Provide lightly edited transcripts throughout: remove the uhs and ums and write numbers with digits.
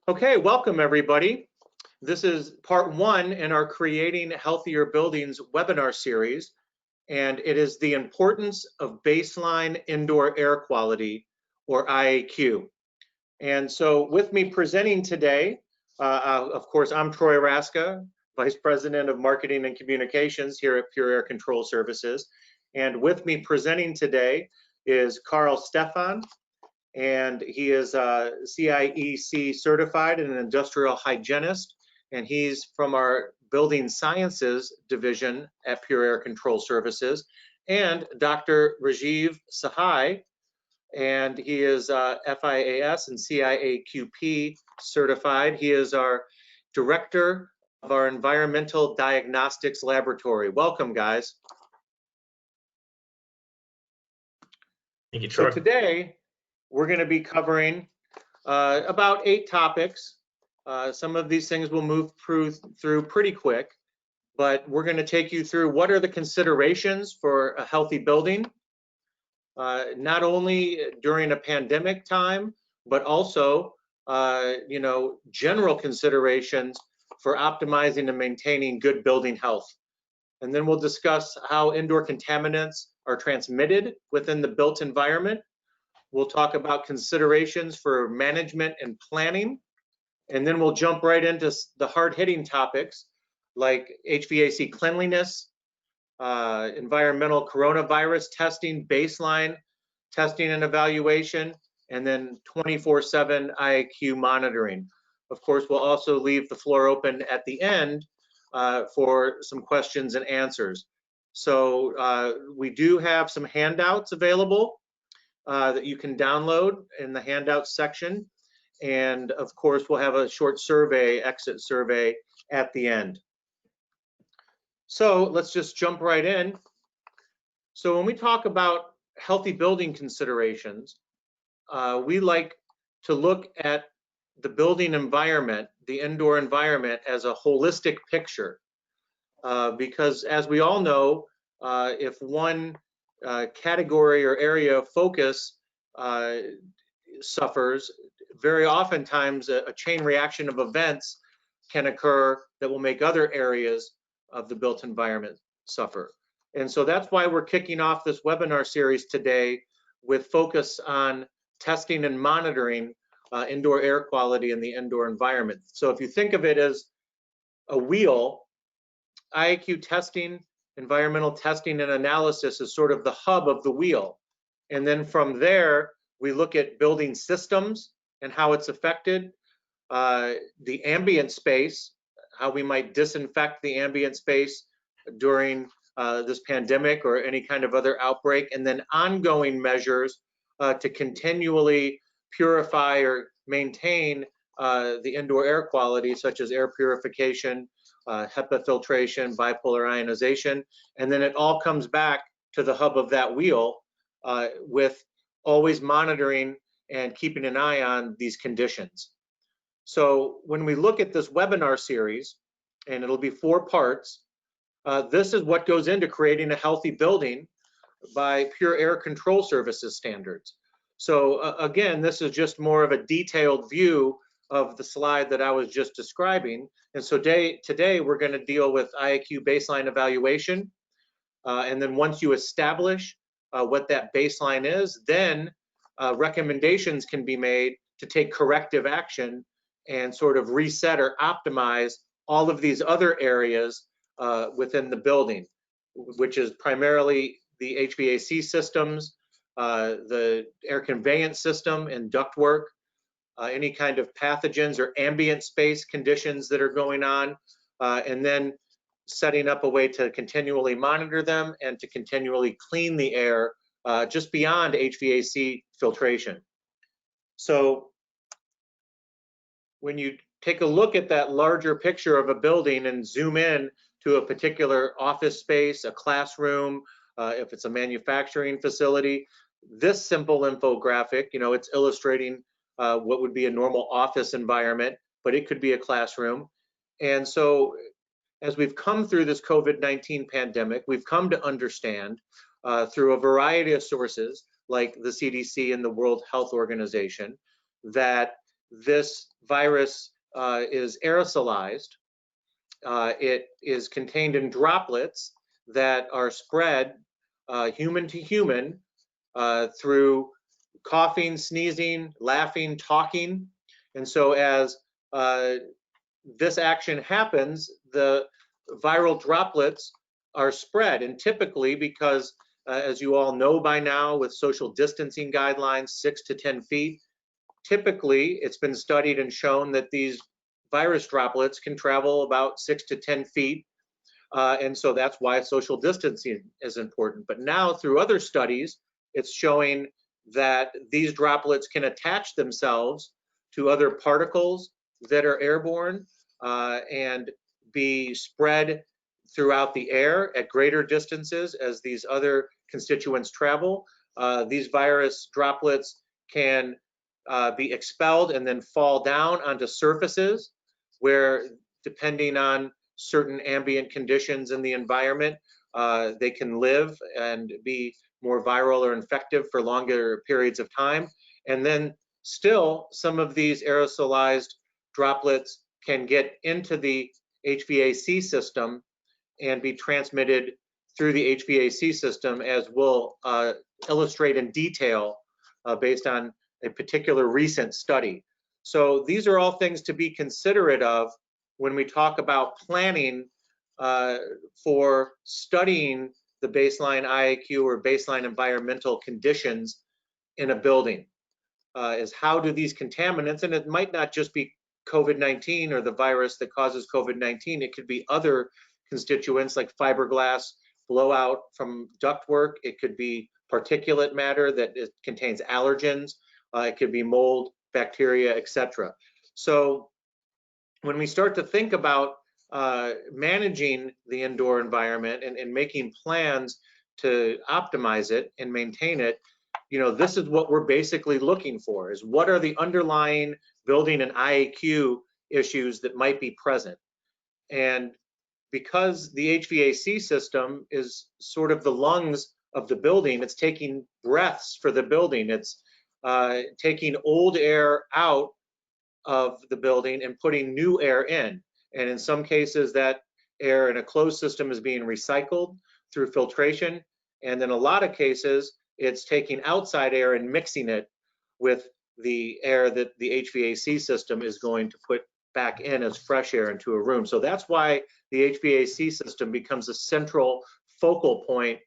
Okay, welcome everybody. This is part one in our Creating Healthier Buildings webinar series, and it is the importance of baseline indoor air quality, or IAQ. And so with me presenting today, of course, I'm Troy Raszka, Vice President of Marketing and Communications here at Pure Air Control Services. And with me presenting today is Karl Stefan, and he is CIEC certified and an industrial hygienist, and he's from our Building Sciences division at Pure Air Control Services, and Dr. Rajiv Sahai, and he is FIAS and CIAQP certified. He is our director of our Environmental Diagnostics Laboratory. Welcome, guys. Thank you, Troy. So today, we're going to be covering about 8 topics. Some of these things will move through pretty quick, but we're going to take you through what are the considerations for a healthy building, not only during a pandemic time, but also general considerations for optimizing and maintaining good building health. And then we'll discuss how indoor contaminants are transmitted within the built environment. We'll talk about considerations for management and planning, and then we'll jump right into the hard-hitting topics like HVAC cleanliness, environmental coronavirus testing, baseline testing and evaluation, and then 24/7 IAQ monitoring. Of course, we'll also leave the floor open at the end for some questions and answers. So we do have some handouts available that you can download in the handouts section. And of course, we'll have a short survey, exit survey at the end. So let's just jump right in. So when we talk about healthy building considerations, we like to look at the building environment, the indoor environment, as a holistic picture. Because as we all know, if one category or area of focus suffers, very oftentimes a chain reaction of events can occur that will make other areas of the built environment suffer. And so that's why we're kicking off this webinar series today with focus on testing and monitoring indoor air quality in the indoor environment. So if you think of it as a wheel, IAQ testing, environmental testing and analysis is sort of the hub of the wheel. And then from there, we look at building systems and how it's affected, the ambient space, how we might disinfect the ambient space during this pandemic or any kind of other outbreak, and then ongoing measures to continually purify or maintain the indoor air quality, such as air purification, HEPA filtration, bipolar ionization, and then it all comes back to the hub of that wheel with always monitoring and keeping an eye on these conditions. So when we look at this webinar series, and it'll be 4 parts, this is what goes into creating a healthy building by Pure Air Control Services standards. So again, this is just more of a detailed view of the slide that I was just describing. And so today we're going to deal with IAQ baseline evaluation. And then once you establish what that baseline is, then recommendations can be made to take corrective action and sort of reset or optimize all of these other areas within the building, which is primarily the HVAC systems, the air conveyance system and ductwork, any kind of pathogens or ambient space conditions that are going on, and then setting up a way to continually monitor them and to continually clean the air just beyond HVAC filtration. So when you take a look at that larger picture of a building and zoom in to a particular office space, a classroom, if it's a manufacturing facility, this simple infographic, it's illustrating what would be a normal office environment, but it could be a classroom. And so as we've come through this COVID-19 pandemic, we've come to understand through a variety of sources like the CDC and the World Health Organization that this virus is aerosolized, it is contained in droplets that are spread human to human through coughing, sneezing, laughing, talking. And so as this action happens, the viral droplets are spread. And typically, because as you all know by now, with social distancing guidelines, 6 to 10 feet, typically it's been studied and shown that these virus droplets can travel about 6 to 10 feet. And so that's why social distancing is important. But now through other studies, it's showing that these droplets can attach themselves to other particles that are airborne and be spread throughout the air at greater distances as these other constituents travel. These virus droplets can be expelled and then fall down onto surfaces where, depending on certain ambient conditions in the environment, they can live and be more viral or infective for longer periods of time. And then still, some of these aerosolized droplets can get into the HVAC system and be transmitted through the HVAC system, as we'll illustrate in detail based on a particular recent study. So these are all things to be considerate of when we talk about planning for studying the baseline IAQ or baseline environmental conditions in a building. Is how do these contaminants, and it might not just be COVID-19 or the virus that causes COVID-19, it could be other constituents like fiberglass blowout from ductwork, it could be particulate matter that contains allergens, it could be mold, bacteria, etc. So when we start to think about managing the indoor environment and making plans to optimize it and maintain it, you know, this is what we're basically looking for, is what are the underlying building and IAQ issues that might be present. And because the HVAC system is sort of the lungs of the building, it's taking breaths for the building, it's taking old air out of the building and putting new air in. And in some cases, that air in a closed system is being recycled through filtration. And in a lot of cases, it's taking outside air and mixing it with the air that the HVAC system is going to put back in as fresh air into a room. So that's why the HVAC system becomes a central focal point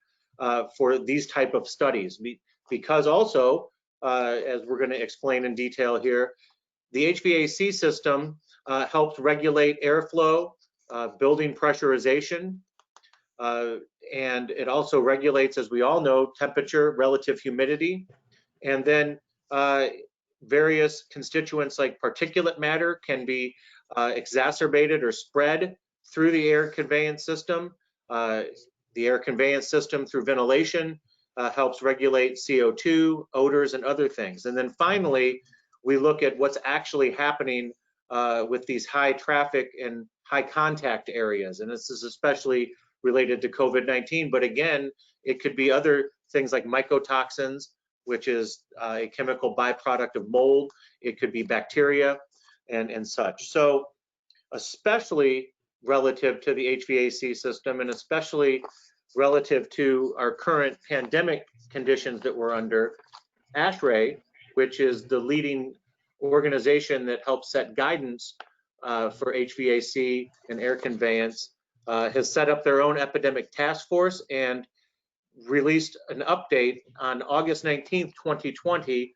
for these type of studies. Because also, as we're going to explain in detail here, the HVAC system helps regulate airflow, building pressurization, and it also regulates, as we all know, temperature, relative humidity, and then various constituents like particulate matter can be exacerbated or spread through the air conveyance system. The air conveyance system through ventilation helps regulate CO2, odors, and other things. And then finally, we look at what's actually happening with these high traffic and high contact areas. And this is especially related to COVID-19, but again, it could be other things like mycotoxins, which is a chemical byproduct of mold. It could be bacteria and such. So especially relative to the HVAC system, and especially relative to our current pandemic conditions that we're under, ASHRAE, which is the leading organization that helps set guidance for HVAC and air conveyance, has set up their own epidemic task force and released an update on August 19th, 2020,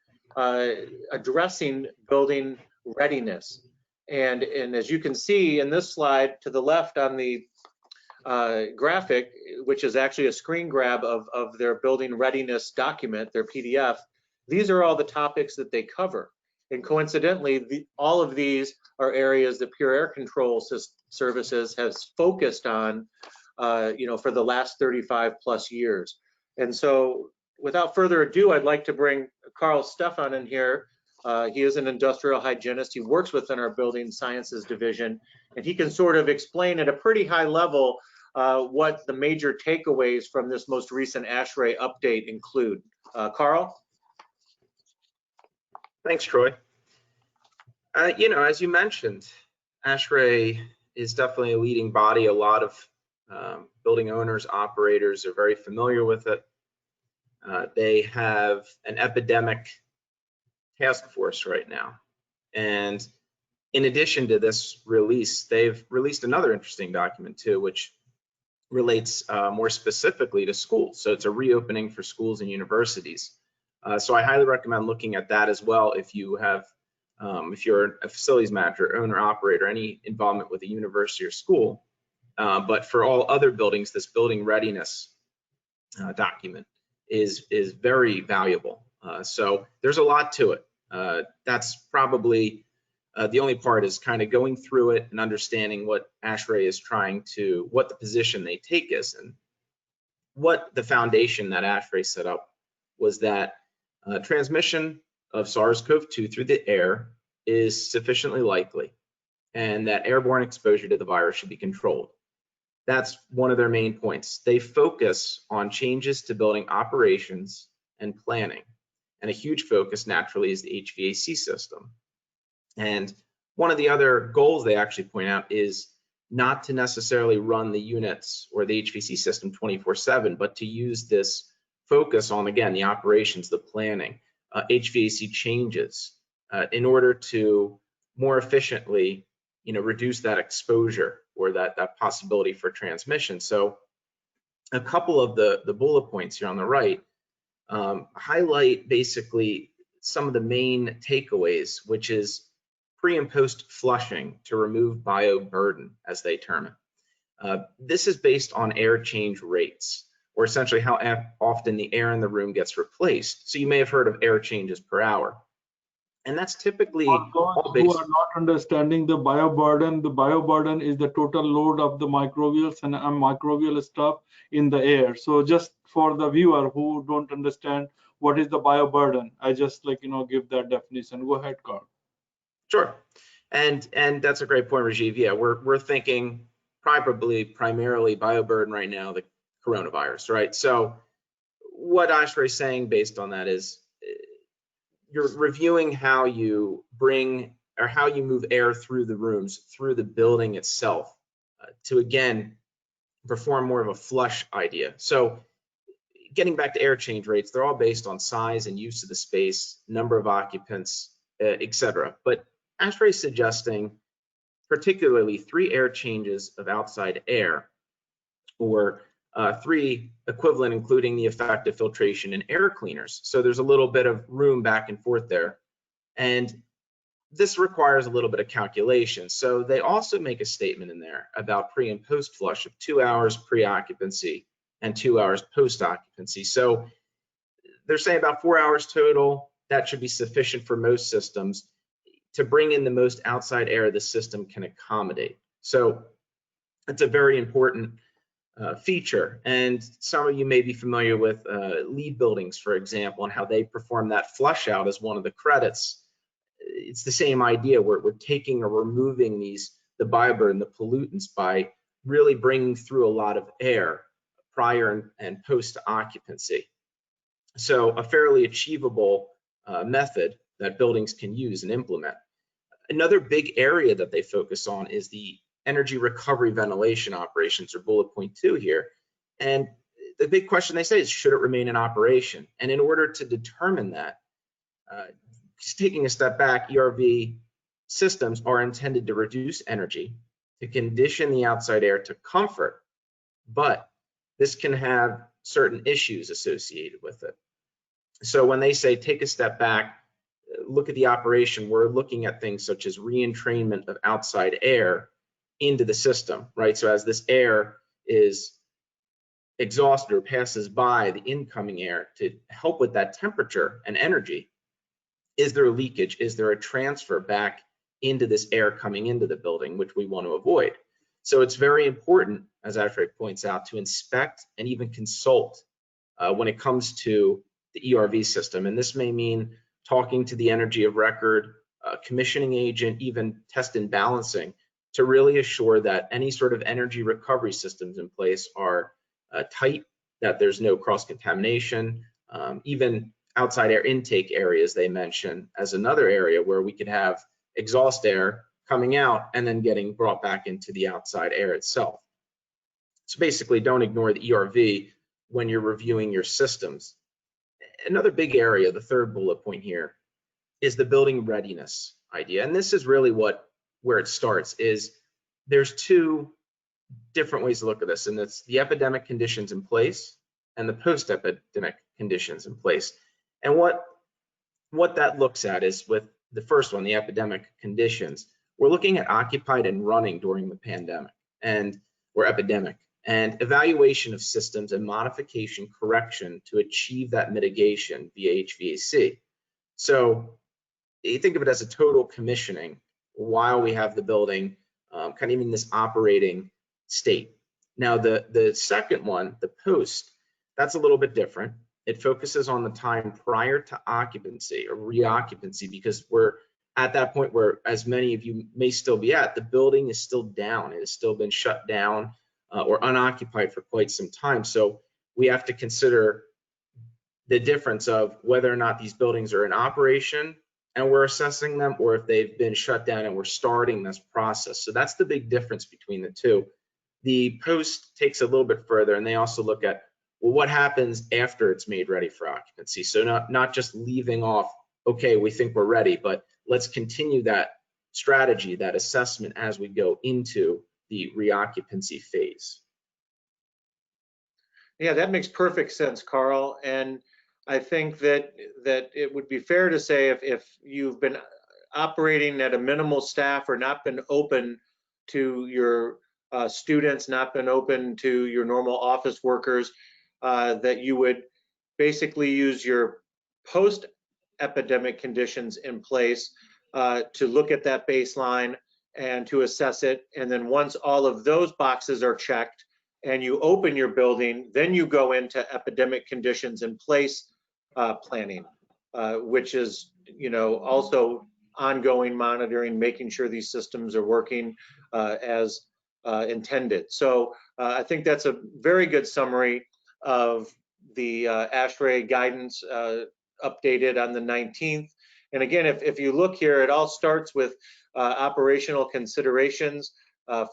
addressing building readiness. And as you can see in this slide to the left on the graphic, which is actually a screen grab of their building readiness document, their PDF, these are all the topics that they cover. And coincidentally, all of these are areas that Pure Air Control Services has focused on, for the last 35 plus years. And so without further ado, I'd like to bring Karl Stefan in here. He is an industrial hygienist. He works within our building sciences division, and he can sort of explain at a pretty high level what the major takeaways from this most recent ASHRAE update include. Karl? Thanks, Troy. As you mentioned, ASHRAE is definitely a leading body. A lot of building owners, operators are very familiar with it. They have an epidemic task force right now. And in addition to this release, they've released another interesting document too, which relates more specifically to schools. So it's a reopening for schools and universities. So I highly recommend looking at that as well if you have, if you're a facilities manager, owner, operator, any involvement with a university or school. But for all other buildings, this building readiness document is very valuable. So there's a lot to it. That's probably the only part is kind of going through it and understanding what ASHRAE is trying to, what the position they take is, and what the foundation that ASHRAE set up was that transmission of SARS-CoV-2 through the air is sufficiently likely, and that airborne exposure to the virus should be controlled. That's one of their main points. They focus on changes to building operations and planning, and a huge focus naturally is the HVAC system. And one of the other goals they actually point out is not to necessarily run the units or the HVAC system 24/7, but to use this focus on, again, the operations, the planning, HVAC changes in order to more efficiently, reduce that exposure or that possibility for transmission. So a couple of the bullet points here on the right highlight basically some of the main takeaways, which is pre and post flushing to remove bioburden, as they term it. This is based on air change rates, or essentially how often the air in the room gets replaced. So you may have heard of air changes per hour. And that's typically all based. Who are not understanding the bioburden is the total load of the microbials and microbial stuff in the air. So just for the viewer who don't understand what is the bioburden, I just give that definition. Go ahead, Karl. Sure, and that's a great point, Rajiv. Yeah, we're thinking primarily bioburden right now, the coronavirus, right? So what ASHRAE is saying based on that is you're reviewing how you bring or how you move air through the rooms, through the building itself, to again perform more of a flush idea. So getting back to air change rates, they're all based on size and use of the space, number of occupants, etc. But ASHRAE is suggesting particularly 3 air changes of outside air, or 3 equivalent, including the effect of filtration and air cleaners. So there's a little bit of room back and forth there. And this requires a little bit of calculation. So they also make a statement in there about pre and post flush of 2 hours pre-occupancy and 2 hours post-occupancy. So they're saying about 4 hours total. That should be sufficient for most systems to bring in the most outside air the system can accommodate. So it's a very important feature. And some of you may be familiar with LEED buildings, for example, and how they perform that flush out as one of the credits. It's the same idea. We're taking or removing the bioburden, the pollutants, by really bringing through a lot of air prior and post occupancy. So a fairly achievable method that buildings can use and implement. Another big area that they focus on is the energy recovery ventilation operations, or bullet point 2 here. And the big question they say is, should it remain in operation? And in order to determine that, just taking a step back, ERV systems are intended to reduce energy, to condition the outside air to comfort, but this can have certain issues associated with it. So when they say take a step back, look at the operation, we're looking at things such as re-entrainment of outside air into the system, right? So as this air is exhausted or passes by the incoming air, to help with that temperature and energy, is there a leakage? Is there a transfer back into this air coming into the building, which we want to avoid? So it's very important, as ASHRAE points out, to inspect and even consult when it comes to the ERV system. And this may mean talking to the energy of record, commissioning agent, even test and balancing, to really assure that any sort of energy recovery systems in place are tight, that there's no cross-contamination, even outside air intake areas they mention as another area where we could have exhaust air coming out and then getting brought back into the outside air itself. So basically, don't ignore the ERV when you're reviewing your systems. Another big area, the third bullet point here, is the building readiness idea. And this is really where it starts, is there's two different ways to look at this, and it's the epidemic conditions in place and the post-epidemic conditions in place. And what that looks at is, with the first one, the epidemic conditions, we're looking at occupied and running during the pandemic or epidemic, and evaluation of systems and modification correction to achieve that mitigation via HVAC. So you think of it as a total commissioning while we have the building kind of in this operating state. Now the second one, the post, that's a little bit different. It focuses on the time prior to occupancy or reoccupancy, because we're at that point where, as many of you may still be at, the building is still down. It has still been shut down or unoccupied for quite some time. So we have to consider the difference of whether or not these buildings are in operation and we're assessing them, or if they've been shut down and we're starting this process. So that's the big difference between the two. The post takes a little bit further, and they also look at, well, what happens after it's made ready for occupancy? So not just leaving off, okay, we think we're ready, but let's continue that strategy, that assessment, as we go into the reoccupancy phase. Yeah, that makes perfect sense, Karl. And I think that it would be fair to say, if you've been operating at a minimal staff or not been open to your students, not been open to your normal office workers, that you would basically use your post-epidemic conditions in place to look at that baseline and to assess it. And then once all of those boxes are checked and you open your building, then you go into epidemic conditions in place planning, which is, also ongoing monitoring, making sure these systems are working as intended. So I think that's a very good summary of the ASHRAE guidance updated on the 19th. And again, if you look here, it all starts with operational considerations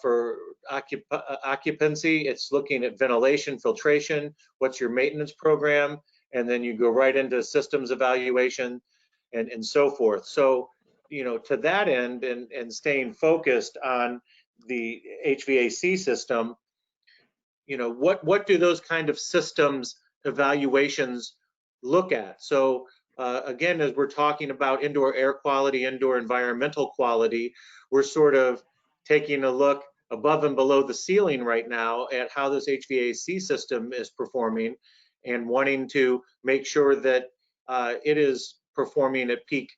for occupancy. It's looking at ventilation, filtration, what's your maintenance program, and then you go right into systems evaluation and so forth. So, to that end, and staying focused on the HVAC system, what do those kind of systems evaluations look at? So again, as we're talking about indoor air quality, indoor environmental quality, we're sort of taking a look above and below the ceiling right now at how this HVAC system is performing, and wanting to make sure that it is performing at peak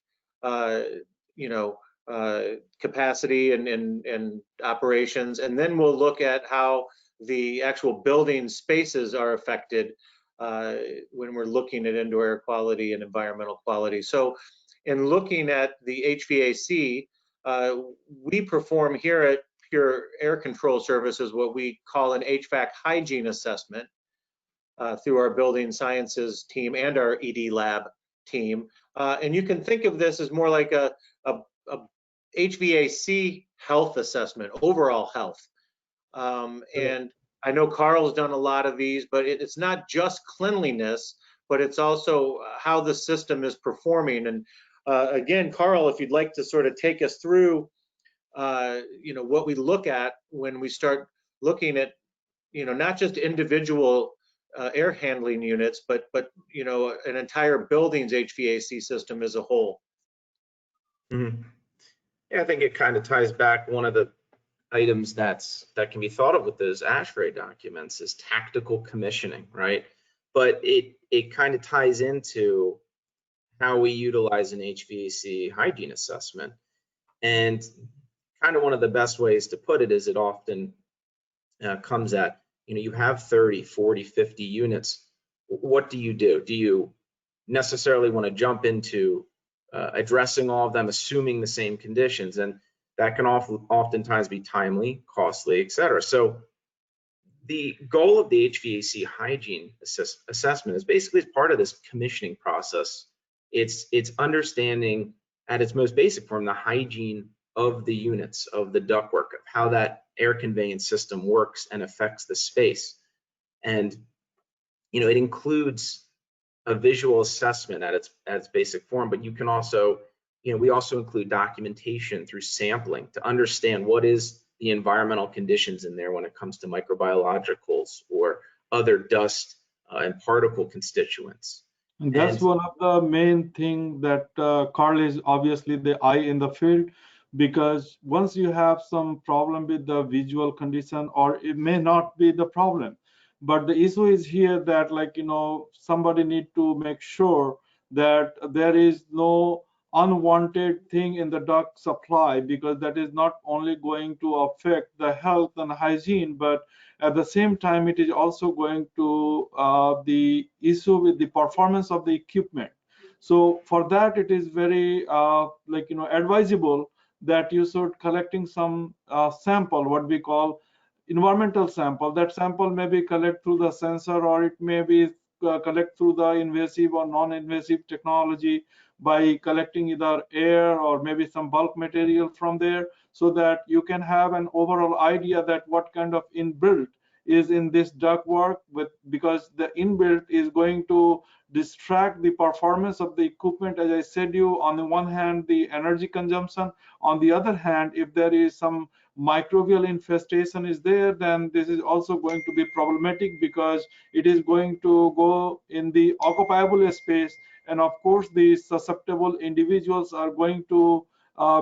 capacity and operations. And then we'll look at how the actual building spaces are affected when we're looking at indoor air quality and environmental quality. So in looking at the HVAC, we perform here at Pure Air Control Services what we call an HVAC hygiene assessment through our building sciences team and our ED lab team. And you can think of this as more like a HVAC health assessment, overall health. And I know Karl's done a lot of these, but it's not just cleanliness, but it's also how the system is performing. And again, Karl, if you'd like to sort of take us through, what we look at when we start looking at, not just individual air handling units, but an entire building's HVAC system as a whole. Mm-hmm. Yeah, I think it kind of ties back. One of the items that can be thought of with those ASHRAE documents is tactical commissioning, right? But it kind of ties into how we utilize an HVAC hygiene assessment. And kind of one of the best ways to put it is, it often comes at, you have 30, 40, 50 units. What do? Do you necessarily want to jump into addressing all of them, assuming the same conditions? And that can oftentimes be timely, costly, et cetera. So the goal of the HVAC hygiene assessment is basically as part of this commissioning process. It's understanding at its most basic form, the hygiene of the units, of the ductwork, of how that air conveyance system works and affects the space. And it includes a visual assessment at its basic form, but you can also, we also include documentation through sampling to understand what is the environmental conditions in there when it comes to microbiologicals or other dust and particle constituents. And that's one of the main thing that Karl is obviously the eye in the field, because once you have some problem with the visual condition, or it may not be the problem, but the issue is here that, like, somebody need to make sure that there is no unwanted thing in the duct supply, because that is not only going to affect the health and hygiene, but at the same time it is also going to the issue with the performance of the equipment. So for that, it is very advisable that you should collecting some sample, what we call environmental sample. That sample may be collect through the sensor, or it may be collect through the invasive or non-invasive technology by collecting either air or maybe some bulk material from there, so that you can have an overall idea that what kind of inbuilt is in this ductwork, because the inbuilt is going to distract the performance of the equipment. As I said, you on the one hand the energy consumption, on the other hand, if there is some microbial infestation is there, then this is also going to be problematic, because it is going to go in the occupiable space, and of course the susceptible individuals are going to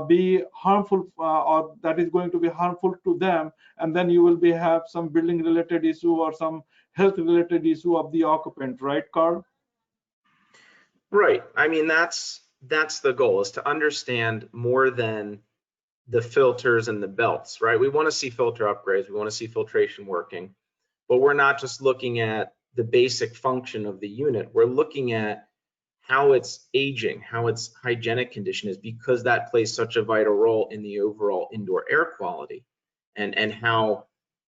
be harmful, or that is going to be harmful to them, and then you will have some building related issue or some health related issue of the occupant, right, Karl? Right. I mean, that's the goal, is to understand more than the filters and the belts, right? We want to see filter upgrades, we want to see filtration working, but we're not just looking at the basic function of the unit. We're looking at how it's aging, how its hygienic condition is, because that plays such a vital role in the overall indoor air quality, and how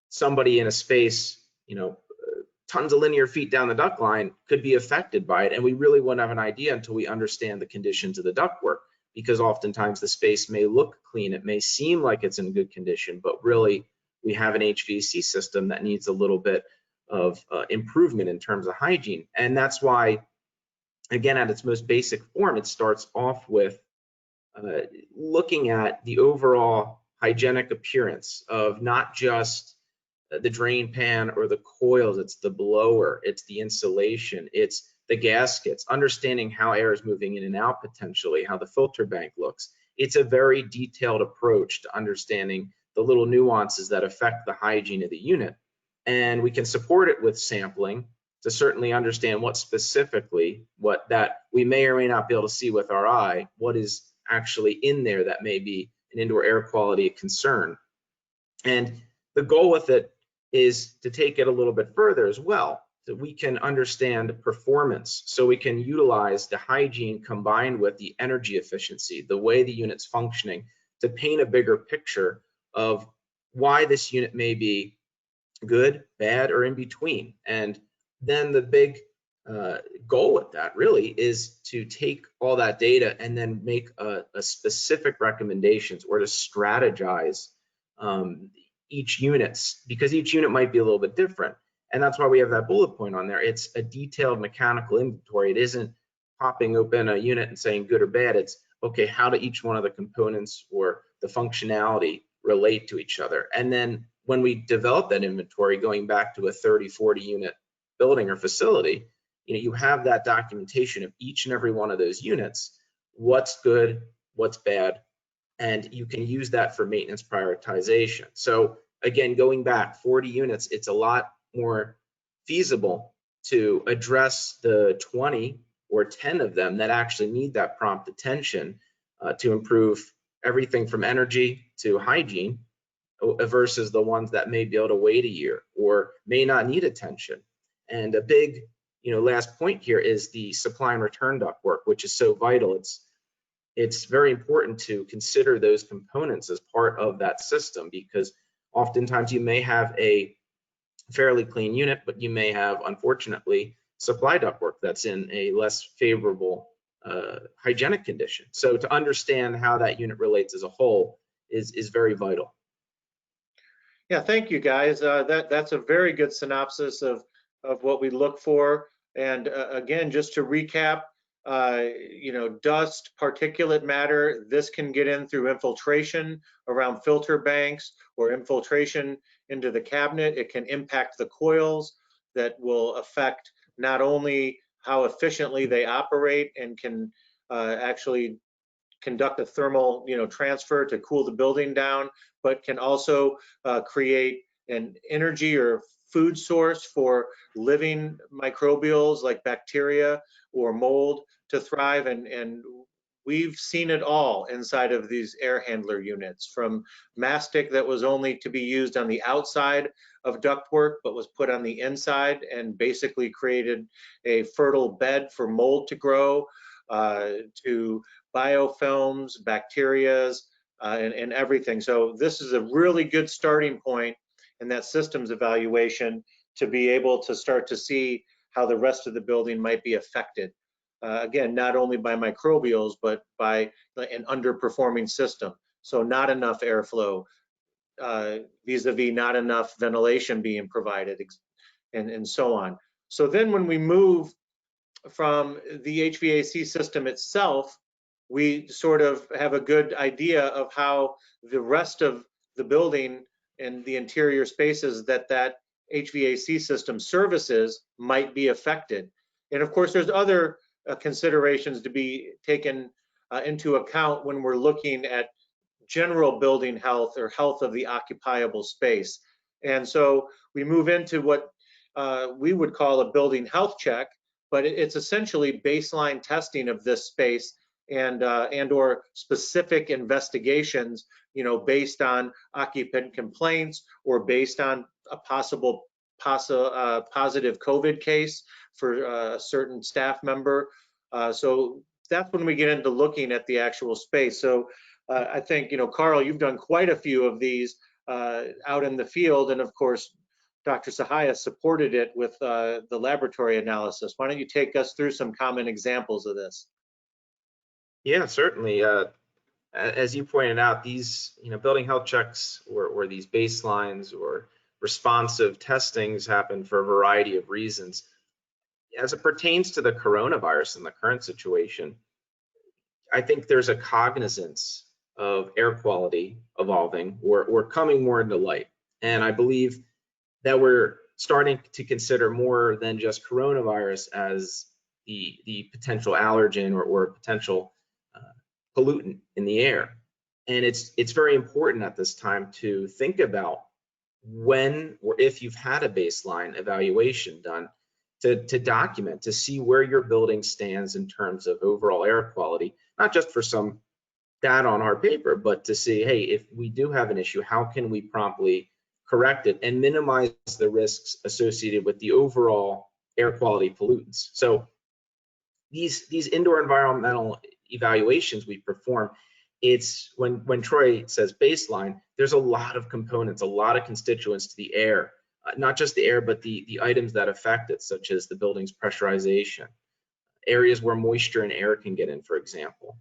somebody in a space, tons of linear feet down the duct line could be affected by it. And we really won't have an idea until we understand the conditions of the ductwork, because oftentimes the space may look clean, it may seem like it's in good condition, but really we have an HVAC system that needs a little bit of improvement in terms of hygiene. And that's why, again, at its most basic form, it starts off with looking at the overall hygienic appearance of not just the drain pan or the coils, it's the blower, it's the insulation, it's the gaskets, understanding how air is moving in and out potentially, how the filter bank looks. It's a very detailed approach to understanding the little nuances that affect the hygiene of the unit. And we can support it with sampling to certainly understand what specifically, what that we may or may not be able to see with our eye, what is actually in there that may be an indoor air quality concern. And the goal with it is to take it a little bit further as well, that we can understand performance, so we can utilize the hygiene combined with the energy efficiency, the way the unit's functioning, to paint a bigger picture of why this unit may be good, bad, or in between. And then the big goal with that really is to take all that data and then make a specific recommendations, or to strategize each unit, because each unit might be a little bit different. And that's why we have that bullet point on there. It's a detailed mechanical inventory. It isn't popping open a unit and saying good or bad. It's, okay, how do each one of the components or the functionality relate to each other? And then when we develop that inventory, going back to a 30, 40 unit building or facility, you have that documentation of each and every one of those units, what's good, what's bad, and you can use that for maintenance prioritization. So again, going back 40 units, it's a lot more feasible to address the 20 or 10 of them that actually need that prompt attention to improve everything from energy to hygiene, versus the ones that may be able to wait a year or may not need attention. And a big, last point here is the supply and return ductwork, which is so vital. It's very important to consider those components as part of that system, because oftentimes you may have a fairly clean unit, but you may have, unfortunately, supply ductwork that's in a less favorable hygienic condition. So to understand how that unit relates as a whole is very vital. Yeah, thank you guys. That's a very good synopsis of what we look for. And again, just to recap, dust, particulate matter, this can get in through infiltration around filter banks or infiltration into the cabinet. It can impact the coils that will affect not only how efficiently they operate and can actually conduct a thermal transfer to cool the building down, but can also create an energy or food source for living microbials like bacteria or mold to thrive. And we've seen it all inside of these air handler units, from mastic that was only to be used on the outside of ductwork but was put on the inside and basically created a fertile bed for mold to grow, to biofilms, bacterias, and everything. So this is a really good starting point in that systems evaluation to be able to start to see how the rest of the building might be affected. Again, not only by microbials, but by an underperforming system. So not enough airflow, vis-a-vis not enough ventilation being provided, and so on. So then when we move from the HVAC system itself, we sort of have a good idea of how the rest of the building and the interior spaces that HVAC system services might be affected. And of course, there's other considerations to be taken into account when we're looking at general building health or health of the occupiable space. And so we move into what we would call a building health check, but it's essentially baseline testing of this space and or specific investigations, based on occupant complaints or based on a possible positive COVID case for a certain staff member. So that's when we get into looking at the actual space. So I think, Karl, you've done quite a few of these out in the field, and of course, Dr. Sahaya supported it with the laboratory analysis. Why don't you take us through some common examples of this? Yeah, certainly. As you pointed out, these building health checks or these baselines or responsive testings happen for a variety of reasons. As it pertains to the coronavirus in the current situation, I think there's a cognizance of air quality evolving or coming more into light. And I believe that we're starting to consider more than just coronavirus as the potential allergen or potential pollutant in the air. And it's very important at this time to think about when or if you've had a baseline evaluation done to document, to see where your building stands in terms of overall air quality, not just for some data on our paper, but to see, hey, if we do have an issue, how can we promptly correct it and minimize the risks associated with the overall air quality pollutants. So these indoor environmental evaluations we perform, it's when Troy says baseline, there's a lot of components, a lot of constituents to the air, not just the air, but the items that affect it, such as the building's pressurization, areas where moisture and air can get in, for example.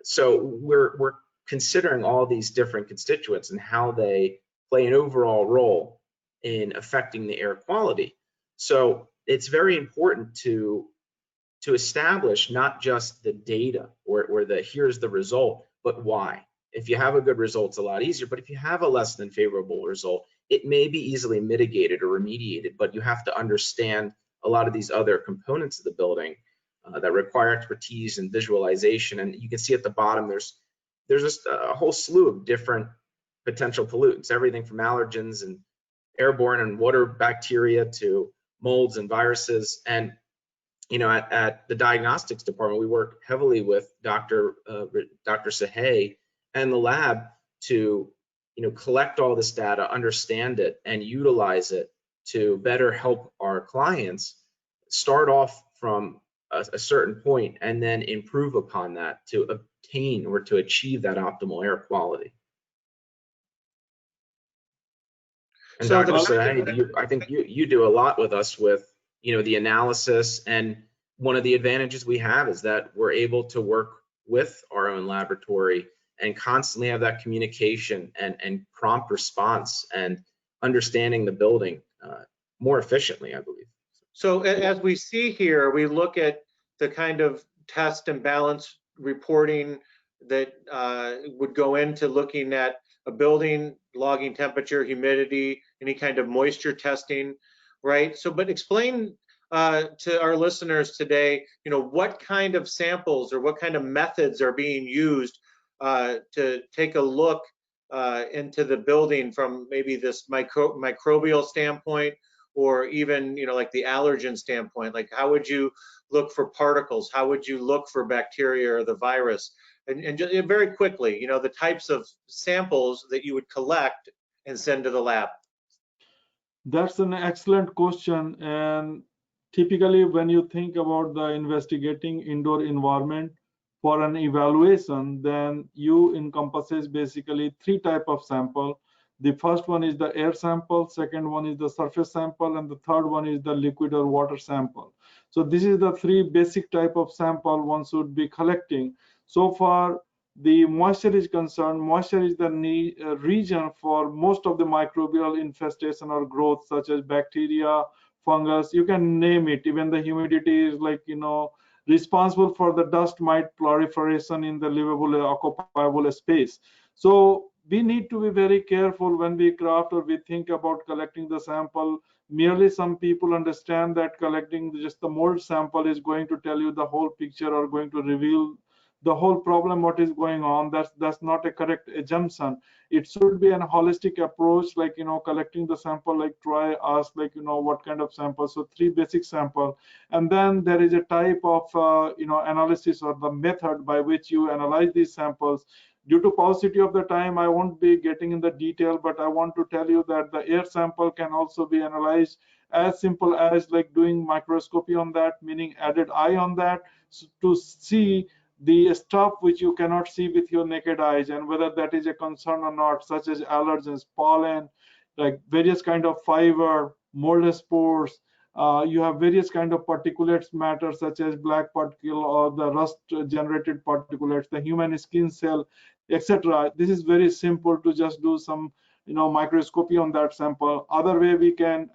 So we're considering all these different constituents and how they play an overall role in affecting the air quality. So it's very important to establish not just the data or the here's the result, but why. If you have a good result, it's a lot easier, but if you have a less than favorable result, it may be easily mitigated or remediated, but you have to understand a lot of these other components of the building that require expertise and visualization. And you can see at the bottom, there's just a whole slew of different potential pollutants, everything from allergens and airborne and water bacteria to molds and viruses. And at the diagnostics department, we work heavily with Dr. Sahay and the lab to collect all this data, understand it, and utilize it to better help our clients start off from a certain point and then improve upon that to obtain or to achieve that optimal air quality. And So Dr. Sahay, I think you do a lot with us with the analysis and one of the advantages we have is that we're able to work with our own laboratory and constantly have that communication and prompt response and understanding the building more efficiently, I believe. So as we see here, we look at the kind of test and balance reporting that would go into looking at a building, logging temperature, humidity, any kind of moisture testing, right? So, but explain to our listeners today, what kind of samples or what kind of methods are being used to take a look into the building from maybe this microbial standpoint, or even, like the allergen standpoint. Like, how would you look for particles? How would you look for bacteria or the virus? And just very quickly, the types of samples that you would collect and send to the lab. That's an excellent question. And typically, when you think about the investigating indoor environment for an evaluation, then you encompasses basically 3 types of sample. The first one is the air sample, second one is the surface sample, and the third one is the liquid or water sample. So this is the 3 basic type of sample one should be collecting. So far, the moisture is concerned, moisture is the region for most of the microbial infestation or growth, such as bacteria, fungus, you can name it. Even the humidity is responsible for the dust mite proliferation in the livable, occupiable space. So we need to be very careful when we craft or we think about collecting the sample. Merely some people understand that collecting just the mold sample is going to tell you the whole picture or going to reveal the whole problem, what is going on. That's not a correct assumption. It should be an holistic approach, collecting the sample, try, ask, what kind of sample. So 3 basic sample, and then there is a type of analysis or the method by which you analyze these samples. Due to paucity of the time, I won't be getting in the detail, but I want to tell you that the air sample can also be analyzed as simple as doing microscopy on that, meaning added eye on that, to see the stuff which you cannot see with your naked eyes, and whether that is a concern or not, such as allergens, pollen, various kind of fiber, mold spores. You have various kind of particulates matter, such as black particle or the rust generated particulates, the human skin cell, etc. This is very simple to just do some microscopy on that sample. Other way we can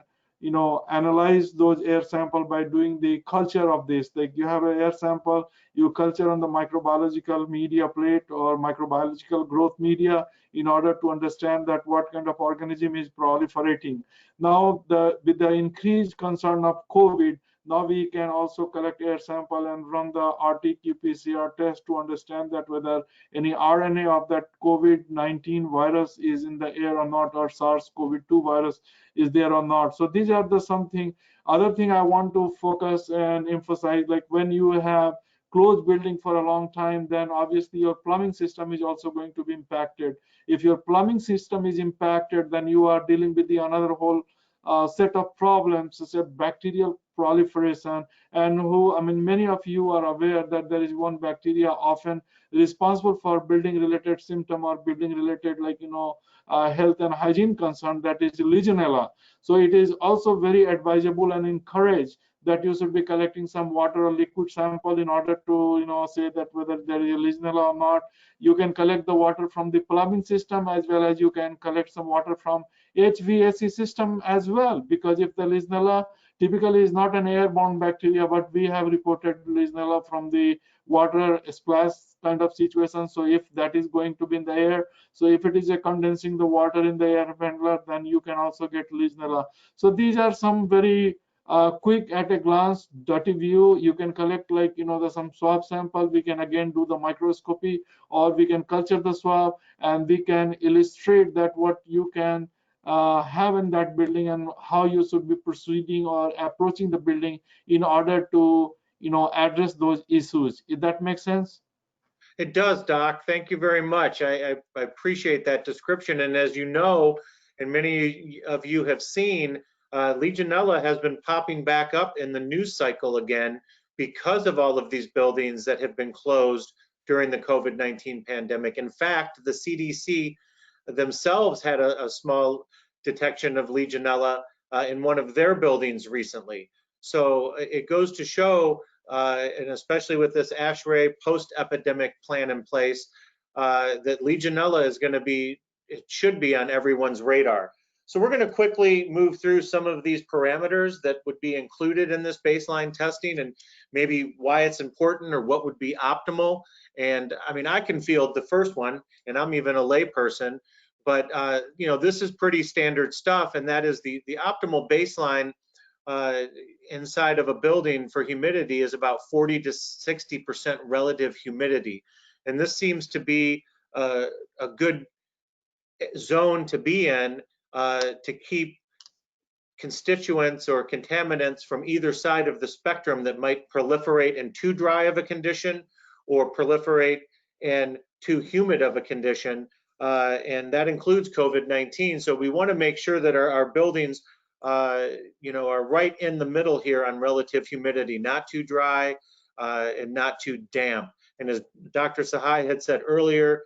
analyze those air sample by doing the culture of this. You have an air sample, you culture on the microbiological media plate or microbiological growth media in order to understand that what kind of organism is proliferating. Now, with the increased concern of COVID, now we can also collect air sample and run the RT-qPCR test to understand that whether any RNA of that COVID-19 virus is in the air or not, or SARS-CoV-2 virus is there or not. So these are the something. Other thing I want to focus and emphasize, when you have closed building for a long time, then obviously your plumbing system is also going to be impacted. If your plumbing system is impacted, then you are dealing with another whole set of problems, such as bacterial proliferation, and many of you are aware that there is one bacteria often responsible for building related symptom or building related health and hygiene concern, that is Legionella. So it is also very advisable and encouraged that you should be collecting some water or liquid sample in order to say that whether there is a Legionella or not. You can collect the water from the plumbing system, as well as you can collect some water from HVAC system as well, because if the Legionella typically is not an airborne bacteria, but we have reported Legionella from the water splash kind of situation. So if that is going to be in the air, so if it is a condensing the water in the air handler, then you can also get Legionella. So these are some very quick at a glance dirty view. You can collect some swab sample. We can again do the microscopy, or we can culture the swab, and we can illustrate that what you can have in that building and how you should be proceeding or approaching the building in order to address those issues. If that makes sense? It does, Doc. Thank you very much. I appreciate that description. And as you know, and many of you have seen, Legionella has been popping back up in the news cycle again because of all of these buildings that have been closed during the COVID-19 pandemic. In fact, the CDC themselves had a small detection of Legionella in one of their buildings recently. So it goes to show and especially with this ASHRAE post-epidemic plan in place, that Legionella is going to be, it should be on everyone's radar. So we're going to quickly move through some of these parameters that would be included in this baseline testing and maybe why it's important or what would be optimal. And I mean, I can field the first one, and I'm even a layperson, but you know, this is pretty standard stuff, and that is the optimal baseline inside of a building for humidity is about 40 to 60% relative humidity. And this seems to be a good zone to be in to keep constituents or contaminants from either side of the spectrum that might proliferate in too dry of a condition or proliferate in too humid of a condition. And that includes COVID-19. So we want to make sure that our buildings you know, are right in the middle here on relative humidity, not too dry and not too damp. And as Dr. Sahai had said earlier,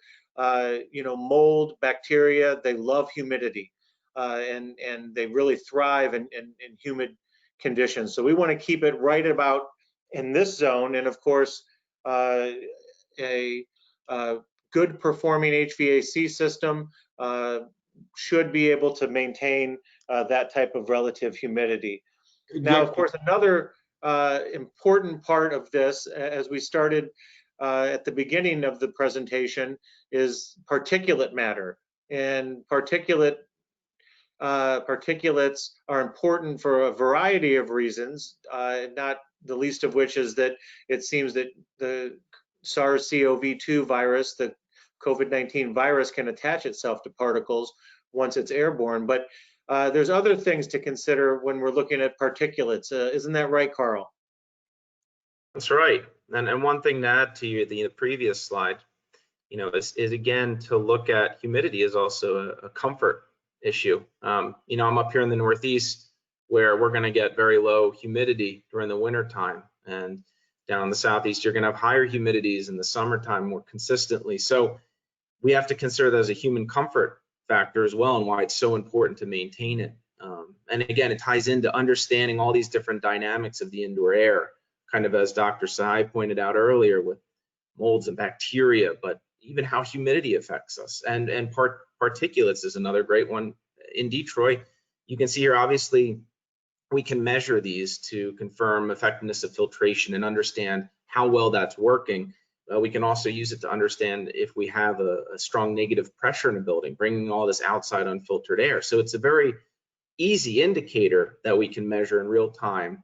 you know, mold, bacteria, they love humidity and they really thrive in humid conditions. So we want to keep it right about in this zone. And of course, a good performing HVAC system should be able to maintain that type of relative humidity. Now, of course, another important part of this, as we started at the beginning of the presentation, is particulate matter. And particulates are important for a variety of reasons, not the least of which is that it seems that the SARS-CoV-2 virus, the COVID-19 virus, can attach itself to particles once it's airborne. But there's other things to consider when we're looking at particulates. Isn't that right, Karl? That's right. And one thing to add to you, the previous slide, you know, is again to look at humidity is also a comfort issue. You know, I'm up here in the Northeast where we're going to get very low humidity during the winter time, and down in the Southeast you're going to have higher humidities in the summertime more consistently. So we have to consider that as a human comfort factor as well, and why it's so important to maintain it. And again, it ties into understanding all these different dynamics of the indoor air, kind of as Dr. Sai pointed out earlier with molds and bacteria, but even how humidity affects us. And particulates is another great one. In Detroit, you can see here, obviously, we can measure these to confirm effectiveness of filtration and understand how well that's working. We can also use it to understand if we have a strong negative pressure in a building, bringing all this outside unfiltered air. So it's a very easy indicator that we can measure in real time,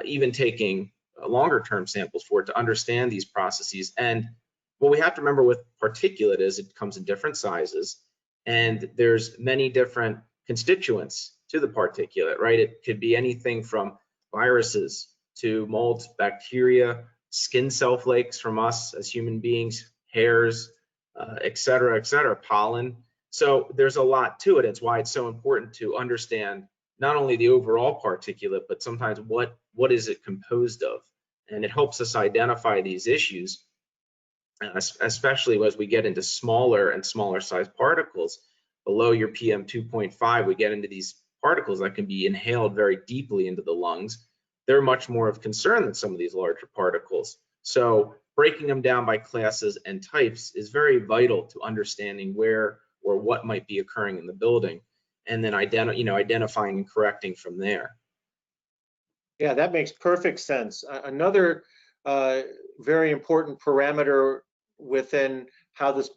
even taking longer term samples for it to understand these processes. And what we have to remember with particulate is it comes in different sizes, and there's many different constituents to the particulate, right? It could be anything from viruses to molds, bacteria, skin cell flakes from us as human beings, hairs, et cetera, pollen. So there's a lot to it. It's why it's so important to understand not only the overall particulate, but sometimes what is it composed of. And it helps us identify these issues, especially as we get into smaller and smaller size particles. Below your PM 2.5, we get into these particles that can be inhaled very deeply into the lungs. They're much more of concern than some of these larger particles. So breaking them down by classes and types is very vital to understanding where or what might be occurring in the building, and then identifying and correcting from there. Yeah, that makes perfect sense. Another very important parameter within how this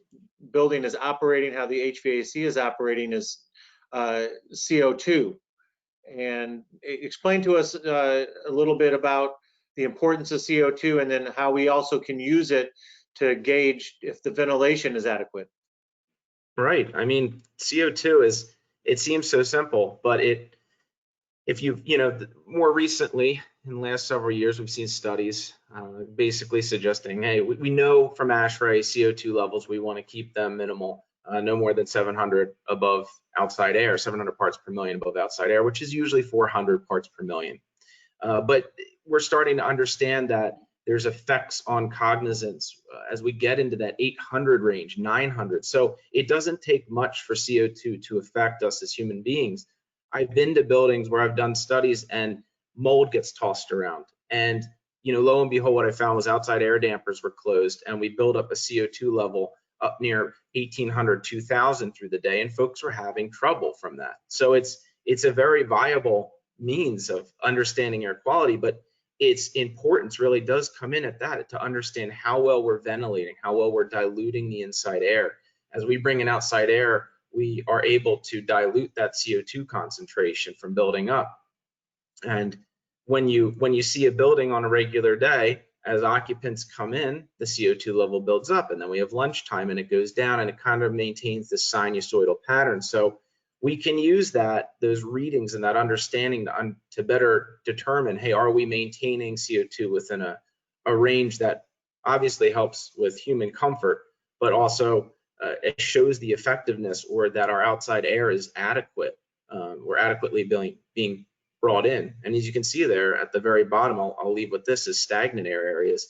building is operating, how the HVAC is operating, is CO2. And explain to us a little bit about the importance of CO2 and then how we also can use it to gauge if the ventilation is adequate. Right. I mean, CO2 is, it seems so simple, but if you more recently in the last several years, we've seen studies basically suggesting, hey, we know from ASHRAE CO2 levels, we want to keep them minimal, no more than 700 above outside air, 700 parts per million above outside air, which is usually 400 parts per million. But we're starting to understand that there's effects on cognizance as we get into that 800 range, 900. So it doesn't take much for CO2 to affect us as human beings. I've been to buildings where I've done studies and mold gets tossed around, and lo and behold, what I found was outside air dampers were closed, and we built up a CO2 level up near 1,800, 2,000 through the day, and folks were having trouble from that. So it's a very viable means of understanding air quality, but its importance really does come in at that, to understand how well we're ventilating, how well we're diluting the inside air. As we bring in outside air, we are able to dilute that CO2 concentration from building up. And when you see a building on a regular day, as occupants come in, the CO2 level builds up, and then we have lunchtime and it goes down, and it kind of maintains this sinusoidal pattern. So we can use those readings and that understanding to better determine, hey, are we maintaining CO2 within a range that obviously helps with human comfort, but also it shows the effectiveness, or that our outside air is adequate, or adequately being brought in. And as you can see there at the very bottom, I'll leave with this, is stagnant air areas.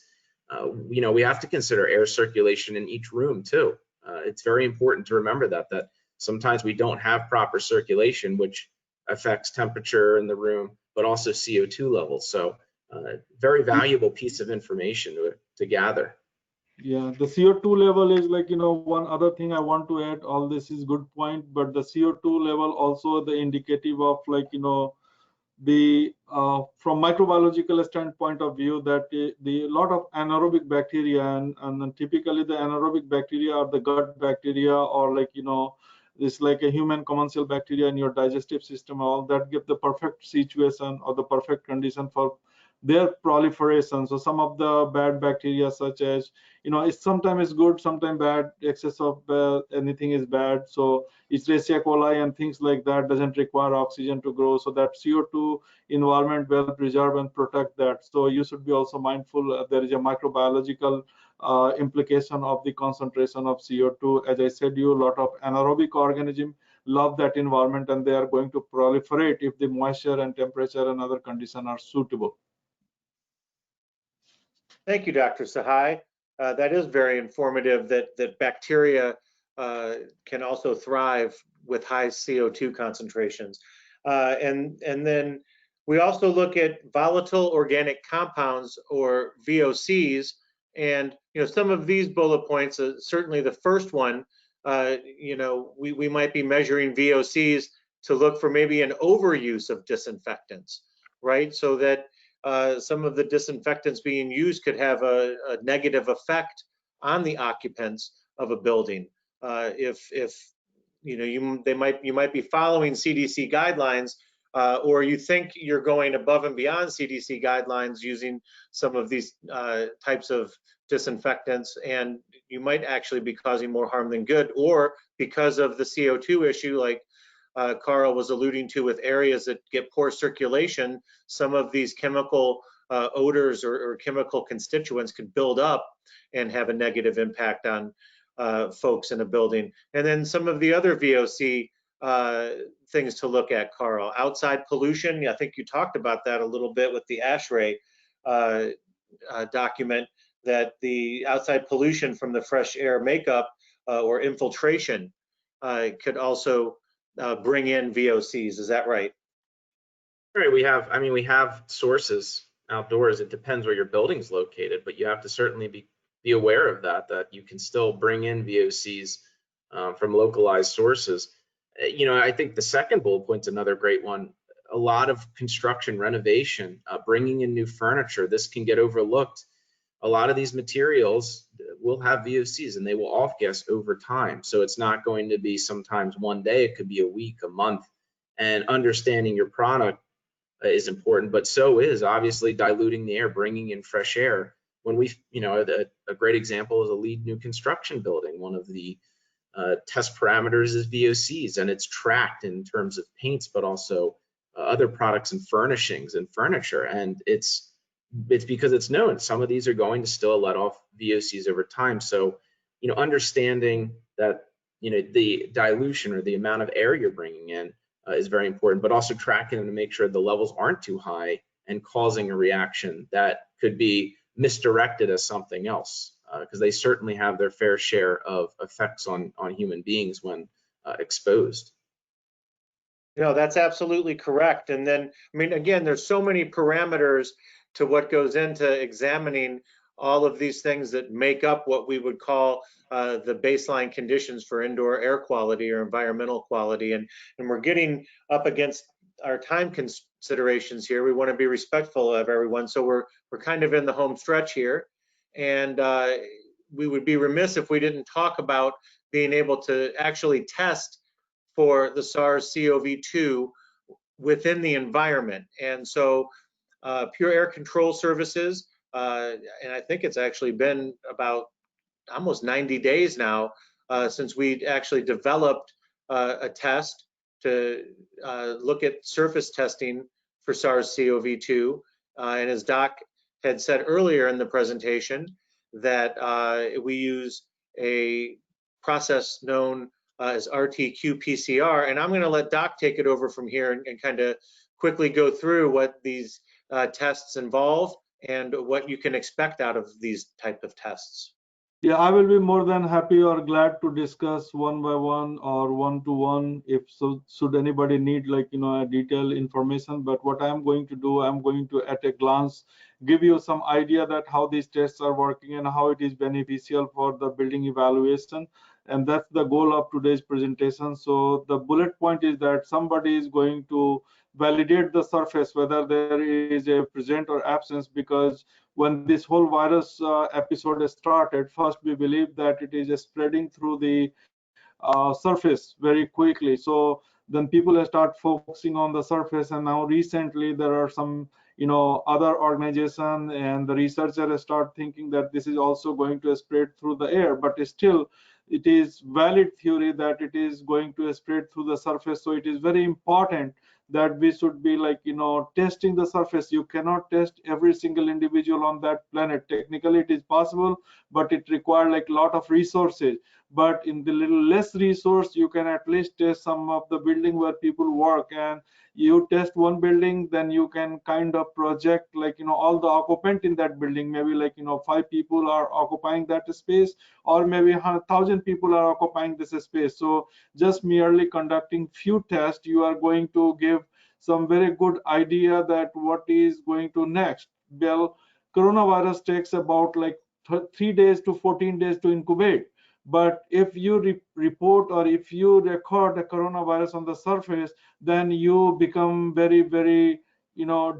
We have to consider air circulation in each room too. It's very important to remember that sometimes we don't have proper circulation, which affects temperature in the room, but also CO2 levels. So very valuable piece of information to gather. Yeah, the CO2 level is like, one other thing I want to add, all this is good point, but the CO2 level also the indicative of like, the from microbiological standpoint of view, that the lot of anaerobic bacteria, and typically the anaerobic bacteria are the gut bacteria, or like, it's like a human commensal bacteria in your digestive system, all that give the perfect situation or the perfect condition for their proliferation. So some of the bad bacteria, such as, it's sometimes good, sometimes bad, excess of anything is bad. So Escherichia coli and things like that doesn't require oxygen to grow. So that CO2 environment will preserve and protect that. So you should be also mindful there is a microbiological implication of the concentration of CO2. As I said, a lot of anaerobic organisms love that environment, and they are going to proliferate if the moisture and temperature and other conditions are suitable. Thank you, Dr. Sahai. That is very informative, that bacteria can also thrive with high CO2 concentrations. And then we also look at volatile organic compounds, or VOCs, and some of these bullet points, certainly the first one, we might be measuring VOCs to look for maybe an overuse of disinfectants, right? So that some of the disinfectants being used could have a negative effect on the occupants of a building. You might be following CDC guidelines, or you think you're going above and beyond CDC guidelines using some of these types of disinfectants, and you might actually be causing more harm than good, or because of the CO2 issue, like Karl was alluding to, with areas that get poor circulation, some of these chemical odors or chemical constituents could build up and have a negative impact on folks in a building. And then some of the other VOC things to look at, Karl. Outside pollution, I think you talked about that a little bit with the ASHRAE document, that the outside pollution from the fresh air makeup or infiltration could also bring in VOCs. Is that right? Right. We have sources outdoors. It depends where your building's located, but you have to certainly be aware of that you can still bring in VOCs from localized sources. I think the second bullet point's another great one. A lot of construction renovation, bringing in new furniture, this can get overlooked. A lot of these materials will have VOCs, and they will off-gas over time. So it's not going to be sometimes one day, it could be a week, a month. And understanding your product is important, but so is obviously diluting the air, bringing in fresh air. When a great example is a LEED new construction building. One of the test parameters is VOCs, and it's tracked in terms of paints, but also other products and furnishings and furniture. And it's because it's known some of these are going to still let off VOCs over time. So, understanding that, the dilution or the amount of air you're bringing in is very important, but also tracking them to make sure the levels aren't too high and causing a reaction that could be misdirected as something else, because they certainly have their fair share of effects on human beings when exposed. That's absolutely correct. And then, again, there's so many parameters to what goes into examining all of these things that make up what we would call the baseline conditions for indoor air quality or environmental quality. And we're getting up against our time considerations here. We want to be respectful of everyone. So we're kind of in the home stretch here. And we would be remiss if we didn't talk about being able to actually test for the SARS-CoV-2 within the environment. And so Pure Air Control Services, and I think it's actually been about almost 90 days now since we actually developed a test to look at surface testing for SARS-CoV-2. And as Doc had said earlier in the presentation, that we use a process known as RT-qPCR. And I'm going to let Doc take it over from here and kind of quickly go through what these tests involve and what you can expect out of these type of tests. Yeah, I will be more than happy or glad to discuss one by one or one-to-one if so. Should anybody need a detailed information, but what I'm going to do, I'm going to at a glance give you some idea that how these tests are working and how it is beneficial for the building evaluation. And that's the goal of today's presentation. So the bullet point is that somebody is going to validate the surface, whether there is a present or absence, because when this whole virus episode started, first we believed that it is spreading through the surface very quickly. So then people start focusing on the surface, and now recently there are some other organization and the researchers start thinking that this is also going to spread through the air, but still it is valid theory that it is going to spread through the surface. So it is very important that we should be testing the surface. You cannot test every single individual on that planet. Technically it is possible, but it requires a lot of resources. But in the little less resource, you can at least test some of the building where people work. And you test one building, then you can kind of project all the occupant in that building. Maybe 5 people are occupying that space, or maybe 100,000 people are occupying this space. So just merely conducting few tests, you are going to give some very good idea that what is going to next. Well, coronavirus takes about 3 days to 14 days to incubate. But if you report or if you record the coronavirus on the surface, then you become very, very,